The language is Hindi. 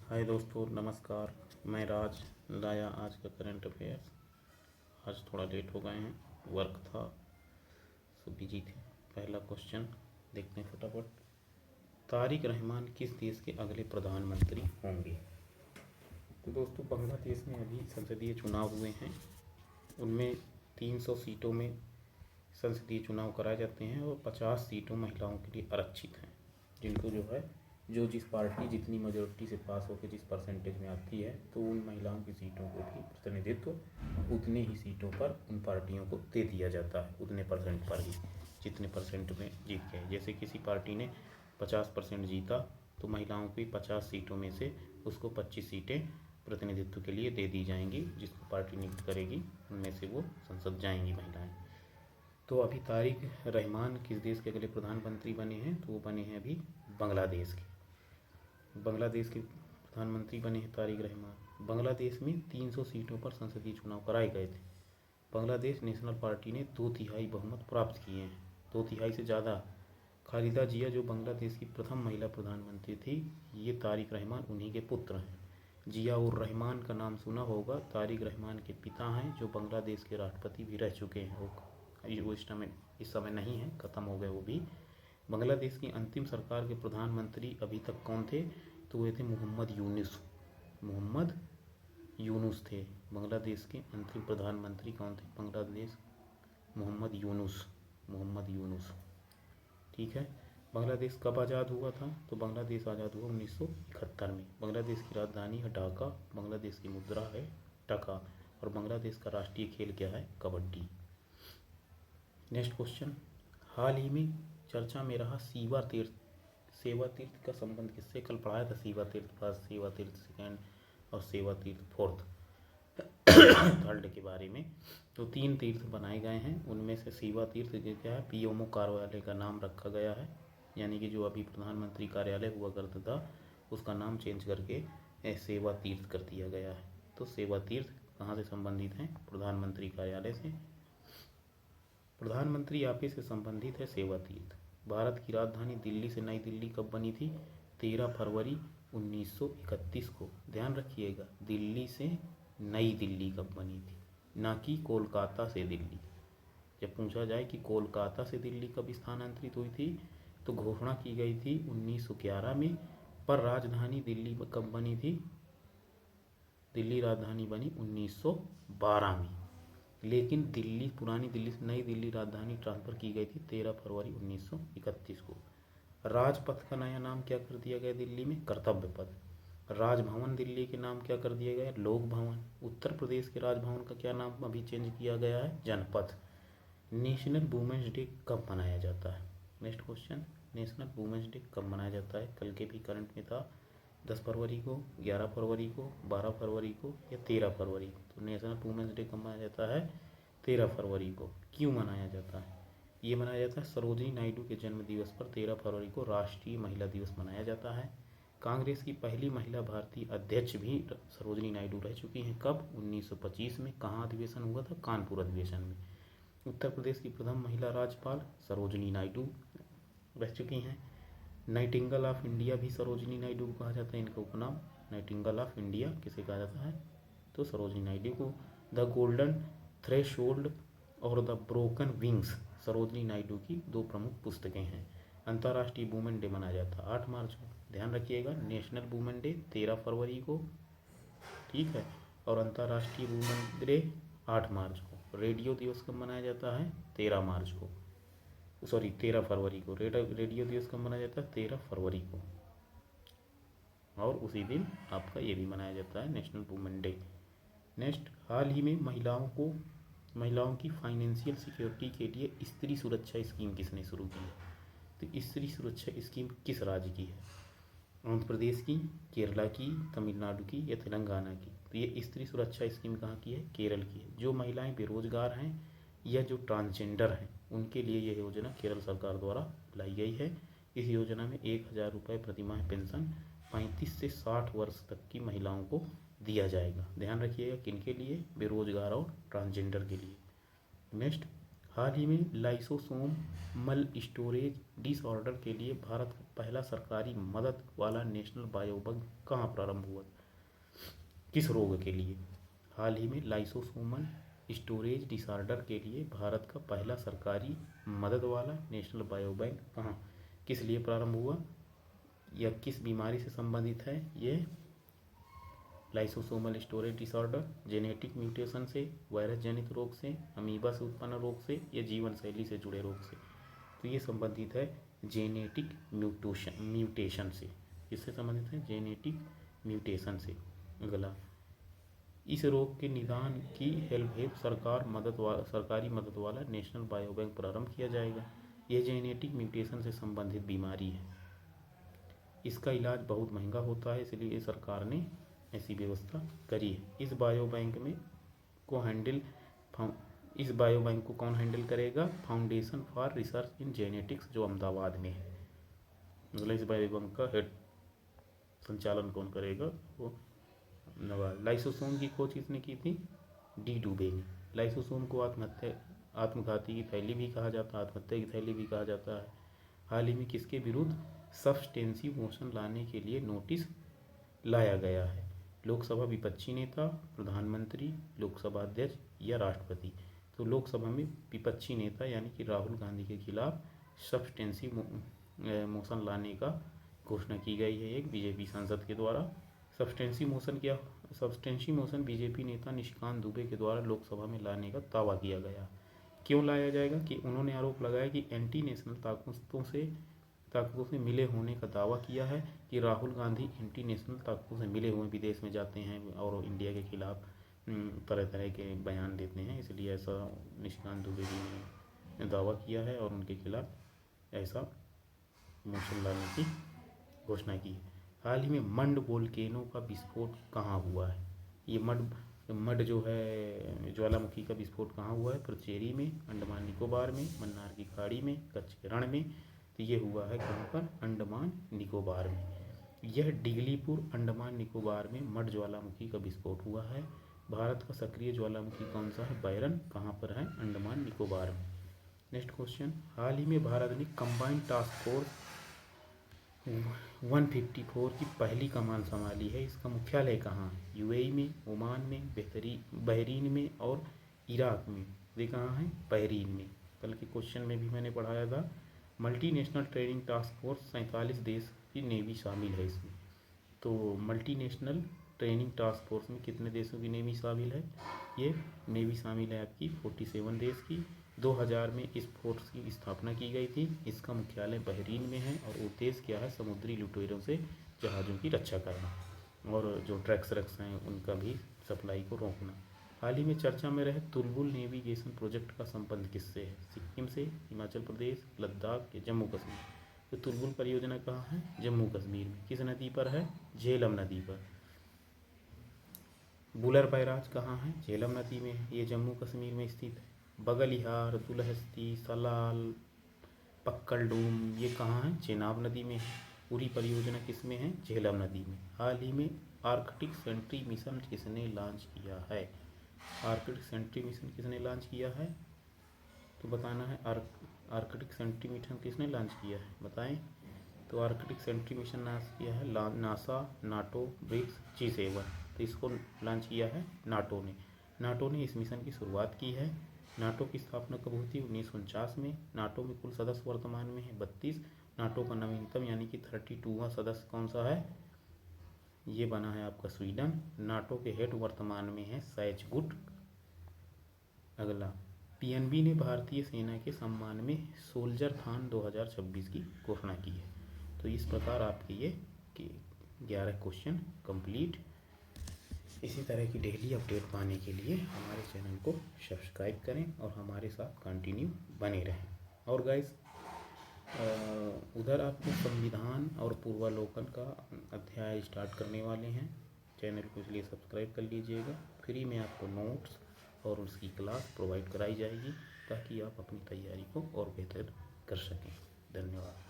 हाय दोस्तों, नमस्कार। मैं राज लाया आज का करंट अफेयर्स। आज थोड़ा लेट हो गए हैं, वर्क था, सो बिजी थे। पहला क्वेश्चन देखते हैं फटाफट। तारिक रहमान किस देश के अगले प्रधानमंत्री होंगे? तो दोस्तों, बांग्लादेश में अभी संसदीय चुनाव हुए हैं। उनमें 300 सीटों में संसदीय चुनाव कराए जाते हैं और 50 सीटों महिलाओं के लिए आरक्षित हैं, जिनको जो जिस पार्टी जितनी मेजोरिटी से पास होकर जिस परसेंटेज में आती है, तो उन महिलाओं की सीटों को भी प्रतिनिधित्व उतने ही सीटों पर उन पार्टियों को दे दिया जाता है, उतने परसेंट पर ही जितने परसेंट में जीत गए। जैसे किसी पार्टी ने 50% जीता, तो महिलाओं की 50 सीटों में से उसको 25 सीटें प्रतिनिधित्व के लिए दे दी जाएंगी। जिसको पार्टी नियुक्त करेगी उनमें से वो संसद जाएंगी महिलाएं। तो अभी तारिक रहमान किस देश के अगले प्रधानमंत्री बने हैं? तो वो बने हैं अभी बांग्लादेश के। बांग्लादेश के प्रधानमंत्री बने हैं तारिक रहमान। बांग्लादेश में 300 सीटों पर संसदीय चुनाव कराए गए थे। बांग्लादेश नेशनल पार्टी ने 2/3 बहुमत प्राप्त किए हैं, 2/3 से ज़्यादा। खालिदा जिया जो बांग्लादेश की प्रथम महिला प्रधानमंत्री थी, ये तारिक रहमान उन्हीं के पुत्र हैं। जिया उर रहमान का नाम सुना होगा, तारिक रहमान के पिता हैं, जो बांग्लादेश के राष्ट्रपति भी रह चुके हैं। वो इस समय नहीं है, ख़त्म हो गए वो भी। बांग्लादेश की अंतिम सरकार के प्रधानमंत्री अभी तक कौन थे? तो वे थे मोहम्मद यूनुस थे। बांग्लादेश के अंतिम प्रधानमंत्री कौन थे? बांग्लादेश मोहम्मद यूनुस। ठीक है। बांग्लादेश कब आज़ाद हुआ था? तो बांग्लादेश आज़ाद हुआ 1971 में। बांग्लादेश की राजधानी है ढाका। बांग्लादेश की मुद्रा है टका। और बांग्लादेश का राष्ट्रीय खेल क्या है? कबड्डी। Next question. हाल ही में चर्चा में रहा सेवा तीर्थ का संबंध किससे? कल पढ़ाया था सेवा तीर्थ फर्स्ट, सेवा तीर्थ सेकेंड और सेवा तीर्थ फोर्थ थर्ड के बारे में। तो 3 तीर्थ बनाए गए हैं, उनमें से सेवा तीर्थ क्या है? पीएमओ कार्यालय का नाम रखा गया है, यानी कि जो अभी प्रधानमंत्री कार्यालय हुआ करता था उसका नाम चेंज करके सेवा तीर्थ कर दिया गया है। तो सेवा तीर्थ कहाँ से संबंधित हैं? प्रधानमंत्री कार्यालय से। प्रधानमंत्री ऑफिस से संबंधित है सेवा तीर्थ। भारत की राजधानी दिल्ली से नई दिल्ली कब बनी थी? 13 फरवरी 1931 को। ध्यान रखिएगा, दिल्ली से नई दिल्ली कब बनी थी, ना कि कोलकाता से दिल्ली। जब पूछा जाए कि कोलकाता से दिल्ली कब स्थानांतरित हुई थी, तो घोषणा की गई थी 1911 में, पर राजधानी दिल्ली कब बनी थी? दिल्ली राजधानी बनी 1912 में। लेकिन पुरानी दिल्ली से नई दिल्ली राजधानी ट्रांसफ़र की गई थी 13 फरवरी 1931 को। राजपथ का नया नाम क्या कर दिया गया दिल्ली में? कर्तव्य पथ। राजभवन दिल्ली के नाम क्या कर दिया गया? लोक भवन। उत्तर प्रदेश के राजभवन का क्या नाम अभी चेंज किया गया है? जनपथ। नेशनल वुमेन्स डे कब मनाया जाता है? Next question. National women's day कब मनाया जाता है? कल के भी करंट में था। 10 फरवरी को, 11 फरवरी को, 12 फरवरी को या 13 फरवरी को? तो नेशनल वुमेन्स डे कब मनाया जाता है? 13 फरवरी को। क्यों मनाया जाता है? ये मनाया जाता है सरोजिनी नायडू के जन्म दिवस पर 13 फरवरी को राष्ट्रीय महिला दिवस मनाया जाता है। कांग्रेस की पहली महिला भारतीय अध्यक्ष भी सरोजिनी नायडू रह चुकी हैं। कब? 1925 में। कहाँ अधिवेशन हुआ था? कानपुर अधिवेशन में। उत्तर प्रदेश की प्रथम महिला राज्यपाल सरोजिनी नायडू रह चुकी हैं। नाइटिंगेल ऑफ इंडिया भी सरोजिनी नायडू को कहा जाता है। इनका उपनाम नाइटिंगेल ऑफ इंडिया किसे कहा जाता है? तो सरोजिनी नायडू को। द गोल्डन थ्रेशोल्ड और the broken wings Sarojini Naidu की 2 प्रमुख पुस्तकें हैं। अंतर्राष्ट्रीय वुमेन डे मनाया जाता है 8 मार्च को। ध्यान रखिएगा, नेशनल वुमेन डे 13 फरवरी को, ठीक है, और अंतर्राष्ट्रीय वुमेन डे 8 मार्च को। रेडियो दिवस कब मनाया जाता है? 13 मार्च को, 13 फरवरी को। रेडियो दिवस कब मनाया जाता है? 13 फरवरी को। और उसी दिन आपका ये भी मनाया जाता है नेशनल वुमेन डे। नेक्स्ट। हाल ही में महिलाओं की फाइनेंशियल सिक्योरिटी के लिए स्त्री सुरक्षा स्कीम किसने शुरू की है? तो स्त्री सुरक्षा स्कीम किस राज्य की है? आंध्र प्रदेश की, केरला की, तमिलनाडु की या तेलंगाना की? तो ये स्त्री सुरक्षा स्कीम कहाँ की है? केरल की है। जो महिलाएं बेरोजगार हैं या जो ट्रांसजेंडर हैं, उनके लिए यह योजना केरल सरकार द्वारा लाई गई है। इस योजना में 1000 रुपये प्रतिमाह पेंशन 35 से 60 वर्ष तक की महिलाओं को दिया जाएगा। ध्यान रखिएगा, किनके लिए? बेरोजगार और ट्रांसजेंडर के लिए। नेक्स्ट। हाल ही में लाइसोसोम मल स्टोरेज डिसऑर्डर के लिए पहला सरकारी मदद वाला नेशनल बायोबैंक कहाँ प्रारंभ हुआ? किस रोग के लिए? हाल ही में लाइसोसोमल स्टोरेज डिसऑर्डर के लिए भारत का पहला सरकारी मदद वाला नेशनल बायोबैंक कहाँ किस लिए प्रारंभ हुआ? यह किस बीमारी से संबंधित है? ये lysosomal storage disorder, genetic mutation से, वायरस जनित रोग से, अमीबा से उत्पन्न रोग से या जीवन शैली से जुड़े रोग से? तो ये संबंधित है जेनेटिक म्यूटेशन से। किससे संबंधित है? जेनेटिक म्यूटेशन से। अगला, इस रोग के निदान की हेल्प सरकारी मदद वाला नेशनल बायोबैंक प्रारंभ किया जाएगा। यह जेनेटिक म्यूटेशन से संबंधित बीमारी है। इसका इलाज बहुत महंगा होता है, इसलिए सरकार ने ऐसी व्यवस्था करी है। इस बायोबैंक को कौन हैंडल करेगा? Foundation for research in genetics, जो अहमदाबाद में है। मतलब इस बायोबैंक का हेड संचालन कौन करेगा? वो नवाज। लाइसोसोम की खोज किसने की थी? डी डुबे ने। लाइसोसोम को आत्मघाती की थैली भी कहा जाता है, आत्महत्या की थैली भी कहा जाता है। हाल ही में किसके विरुद्ध सब्सटेंसिव मोशन लाने के लिए नोटिस लाया गया है? लोकसभा विपक्षी नेता, प्रधानमंत्री, लोकसभा अध्यक्ष या राष्ट्रपति? तो लोकसभा में विपक्षी नेता यानी कि राहुल गांधी के खिलाफ सब्सटेंसिव मोशन लाने का घोषणा की गई है एक बीजेपी सांसद के द्वारा। सब्सटेंसिव मोशन बीजेपी नेता निशिकांत दुबे के द्वारा लोकसभा में लाने का दावा किया गया। क्यों लाया जाएगा? कि उन्होंने आरोप लगाया कि एंटी नेशनल ताकतों से मिले होने का दावा किया है कि राहुल गांधी एंटी नेशनल ताकतों से मिले हुए विदेश में जाते हैं और इंडिया के खिलाफ तरह तरह के बयान देते हैं, इसलिए ऐसा निशिकांत दुबे जी ने दावा किया है और उनके खिलाफ ऐसा मोशन लाने की घोषणा की है। हाल ही में मंड वोल्केनो का विस्फोट कहाँ हुआ है? ये मड जो है ज्वालामुखी का विस्फोट कहाँ हुआ है? पुडुचेरी में, अंडमान निकोबार में, मन्नार की खाड़ी में, कच्छ के रण में। तो ये हुआ है कहाँ पर? अंडमान निकोबार में। यह डिगलीपुर अंडमान निकोबार में मड ज्वालामुखी का विस्फोट हुआ है। भारत का सक्रिय ज्वालामुखी कौन सा है? बैरन। कहाँ पर है? अंडमान निकोबार में। नेक्स्ट क्वेश्चन, हाल ही में भारत ने कंबाइंड टास्क फोर्स 154 की पहली कमान संभाली है। इसका मुख्यालय कहाँ है? यूएई में, ओमान में, बहरीन में और इराक में। ये कहाँ है? बहरीन में। कल के क्वेश्चन में भी मैंने पढ़ाया था। मल्टीनेशनल ट्रेनिंग टास्क फोर्स 47 देश की नेवी शामिल है इसमें। तो मल्टीनेशनल ट्रेनिंग टास्क फोर्स में कितने देशों की नेवी शामिल है? ये नेवी शामिल है आपकी 47 देश की। 2000 में इस फोर्स की स्थापना की गई थी। इसका मुख्यालय बहरीन में है और उद्देश्य क्या है? समुद्री लुटेरों से जहाज़ों की रक्षा करना और जो ड्रग्स हैं उनका भी सप्लाई को रोकना। हाल ही में चर्चा में रहे तुलबुल नेविगेशन प्रोजेक्ट का संबंध किससे है? सिक्किम से, हिमाचल प्रदेश, लद्दाख या जम्मू कश्मीर? तो तुलबुल परियोजना कहाँ है? जम्मू कश्मीर में। किस नदी पर है? झेलम नदी पर। बुलर बैराज कहाँ है? झेलम नदी में है, ये जम्मू कश्मीर में स्थित है। बगलिहार, दुलहस्ती, सलाल, पक्कलडूम ये कहाँ है? चेनाब नदी में है। पूरी परियोजना किस में है? झेलम नदी में। हाल ही में आर्कटिक सेंट्री मिशन किसने लॉन्च किया है? आर्कटिक सेंट्री मिशन किसने लॉन्च किया है? तो बताना है। आर्कटिक सेंट्री मिशन किसने लॉन्च किया है? बताएं। तो आर्कटिक सेंट्री मिशन लॉन्च किया है नासा, नाटो, ब्रिक्स, G7। तो इसको लॉन्च किया है नाटो ने। नाटो ने इस मिशन की शुरुआत की है। नाटो की स्थापना कब हुई थी? 1949 में। नाटो में कुल सदस्य वर्तमान में है 32। नाटो का नवीनतम यानी कि 32वां सदस्य कौन सा है? ये बना है आपका स्वीडन। नाटो के हेड वर्तमान में है सैचगुट। अगला, पीएनबी ने भारतीय सेना के सम्मान में सोल्जर थान 2026 की घोषणा की है। तो इस प्रकार आपके ये 11 क्वेश्चन कंप्लीट। इसी तरह की डेली अपडेट पाने के लिए हमारे चैनल को सब्सक्राइब करें और हमारे साथ कंटिन्यू बने रहें। और गाइस, उधर आपको संविधान और पूर्वालोकन का अध्याय स्टार्ट करने वाले हैं। चैनल को इसलिए सब्सक्राइब कर लीजिएगा। फ्री में आपको नोट्स और उसकी क्लास प्रोवाइड कराई जाएगी ताकि आप अपनी तैयारी को और बेहतर कर सकें। धन्यवाद।